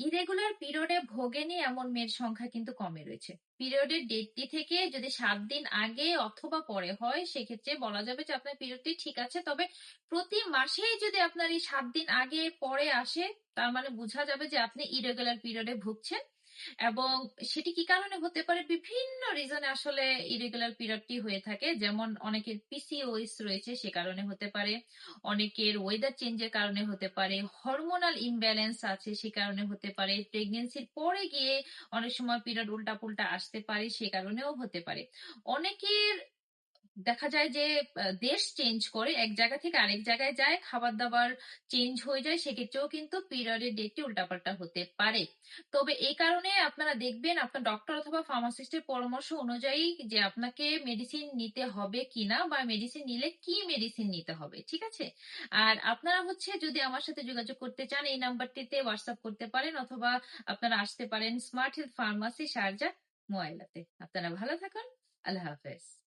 Irregular পিরিয়ডে ভোগেনি এমন মেয়ের সংখ্যা কিন্তু কমে রয়েছে। পিরিয়ডের ডেটটি থেকে যদি 7 দিন আগে অথবা পরে হয় সেক্ষেত্রে বলা যাবে যে আপনার পিরিয়ডটি ঠিক আছে। তবে প্রতি মাসেই যদি আপনার এই 7 দিন আগে পরে আসে তার মানে বোঝা যাবে যে আপনি ইরেগুলার পিরিয়ডে ভুগছেন। এবং সেটি কি কারণে হতে পারে, বিভিন্ন রিজনে আসলে ইরেগুলার পিরিয়ডটি হয়ে থাকে। যেমন অনেকের পিসিওএস রয়েছে সে কারণে হতে পারে, অনেকের ওয়েদার চেঞ্জের কারণে হতে পারে, হরমোনাল ইমব্যালেন্স আছে সে কারণে হতে পারে, প্রেগনেন্সির পরে গিয়ে অনেক সময় পিরিয়ড উল্টাপুল্টা আসতে পারে সে কারণেও হতে পারে। অনেকের দেখা যায় যে দেশ চেঞ্জ করে এক জায়গা থেকে আরেক জায়গায় যায়, খাবার দাবার চেঞ্জ হয়ে যায়, সেক্ষেত্রেও কিন্তু পিরিয়ডের ডেটটি উল্টাপাল্টা হতে পারে। তবে এই কারণে আপনারা দেখবেন আপনার ডক্টর অথবা ফার্মাসিস্টের পরামর্শ অনুযায়ী যে আপনাকে মেডিসিন নিতে হবে কিনা বা মেডিসিন নিলে কি মেডিসিন নিতে হবে, ঠিক আছে? আর আপনারা হচ্ছে যদি আমার সাথে যোগাযোগ করতে চান এই নাম্বারটিতে হোয়াটসঅ্যাপ করতে পারেন, অথবা আপনারা আসতে পারেন স্মার্ট হেলথ ফার্মাসি শারজাহ মোয়াইলাতে। আপনারা ভালো থাকুন। আল্লাহ হাফেজ।